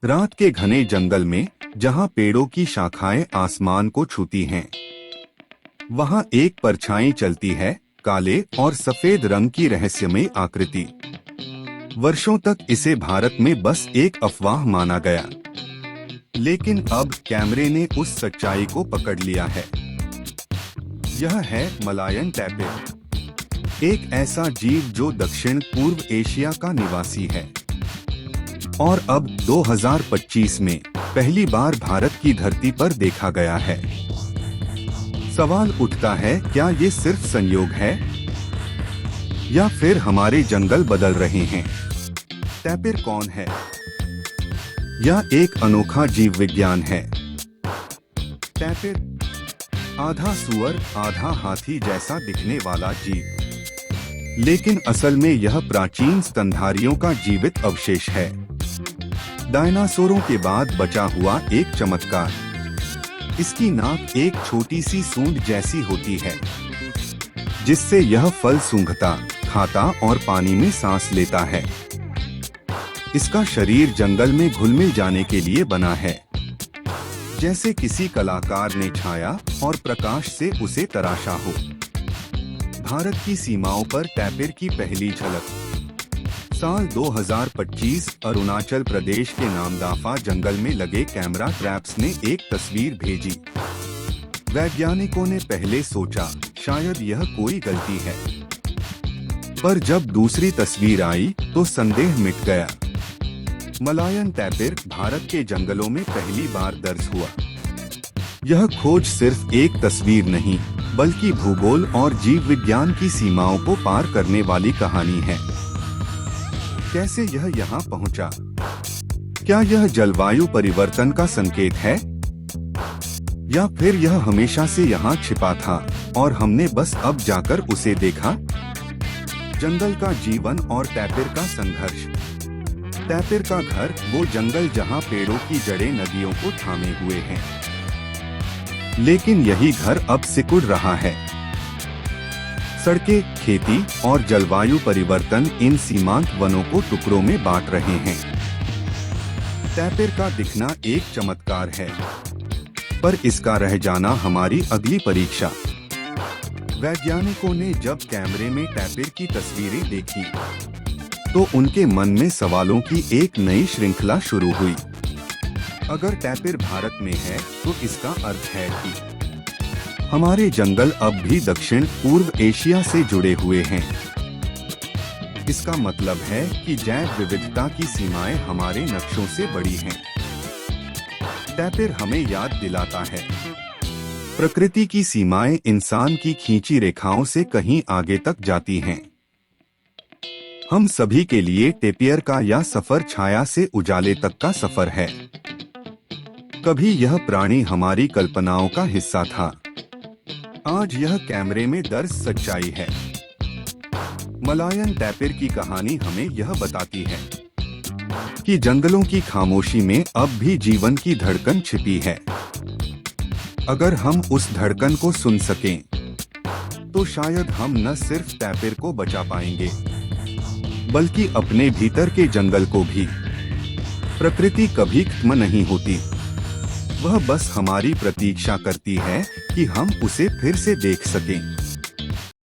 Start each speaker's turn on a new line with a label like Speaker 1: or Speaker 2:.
Speaker 1: रात के घने जंगल में जहां पेड़ों की शाखाएं आसमान को छूती हैं, वहां एक परछाई चलती है, काले और सफेद रंग की रहस्यमय आकृति। वर्षों तक इसे भारत में बस एक अफवाह माना गया, लेकिन अब कैमरे ने उस सच्चाई को पकड़ लिया है। यह है मलायन टैपिर, एक ऐसा जीव जो दक्षिण पूर्व एशिया का निवासी है और अब 2025 में पहली बार भारत की धरती पर देखा गया है। सवाल उठता है, क्या ये सिर्फ संयोग है या फिर हमारे जंगल बदल रहे हैं? टैपिर कौन है? यह एक अनोखा जीव विज्ञान है। टैपिर आधा सुअर आधा हाथी जैसा दिखने वाला जीव, लेकिन असल में यह प्राचीन स्तनधारियों का जीवित अवशेष है। डायनासोरों के बाद बचा हुआ एक चमत्कार। इसकी नाक एक छोटी सी सूंड जैसी होती है, जिससे यह फल सूंघता, खाता और पानी में सांस लेता है। इसका शरीर जंगल में घुल-मिल जाने के लिए बना है, जैसे किसी कलाकार ने छाया और प्रकाश से उसे तराशा हो। भारत की सीमाओं पर टैपिर की पहली झलक साल 2025 अरुणाचल प्रदेश के नामदाफा जंगल में लगे कैमरा ट्रैप्स ने एक तस्वीर भेजी। वैज्ञानिकों ने पहले सोचा शायद यह कोई गलती है, पर जब दूसरी तस्वीर आई तो संदेह मिट गया। मलायन टैपिर भारत के जंगलों में पहली बार दर्ज हुआ। यह खोज सिर्फ एक तस्वीर नहीं, बल्कि भूगोल और जीव विज्ञान की सीमाओं को पार करने वाली कहानी है। कैसे यह यहाँ पहुँचा? क्या यह जलवायु परिवर्तन का संकेत है, या फिर यह हमेशा से यहाँ छिपा था और हमने बस अब जाकर उसे देखा? जंगल का जीवन और टैपिर का संघर्ष। टैपिर का घर वो जंगल जहाँ पेड़ों की जड़ें नदियों को थामे हुए हैं, लेकिन यही घर अब सिकुड़ रहा है। सड़कें, खेती और जलवायु परिवर्तन इन सीमांत वनों को टुकड़ों में बांट रहे हैं। टैपिर का दिखना एक चमत्कार है, पर इसका रह जाना हमारी अगली परीक्षा। वैज्ञानिकों ने जब कैमरे में टैपिर की तस्वीरें देखी, तो उनके मन में सवालों की एक नई श्रृंखला शुरू हुई। अगर टैपिर भारत में है, तो इसका अर्थ है कि हमारे जंगल अब भी दक्षिण पूर्व एशिया से जुड़े हुए हैं। इसका मतलब है कि जैव विविधता की सीमाएं हमारे नक्शों से बड़ी हैं। टैपिर हमें याद दिलाता है, प्रकृति की सीमाएं इंसान की खींची रेखाओं से कहीं आगे तक जाती हैं। हम सभी के लिए टैपिर का यह सफर छाया से उजाले तक का सफर है। कभी यह प्राणी हमारी कल्पनाओं का हिस्सा था, आज यह कैमरे में दर्ज सच्चाई है। मलायन टैपिर की कहानी हमें यह बताती है कि जंगलों की खामोशी में अब भी जीवन की धड़कन छिपी है। अगर हम उस धड़कन को सुन सकें, तो शायद हम न सिर्फ टैपिर को बचा पाएंगे, बल्कि अपने भीतर के जंगल को भी। प्रकृति कभी खत्म नहीं होती, वह बस हमारी प्रतीक्षा करती है कि हम उसे फिर से देख सकें।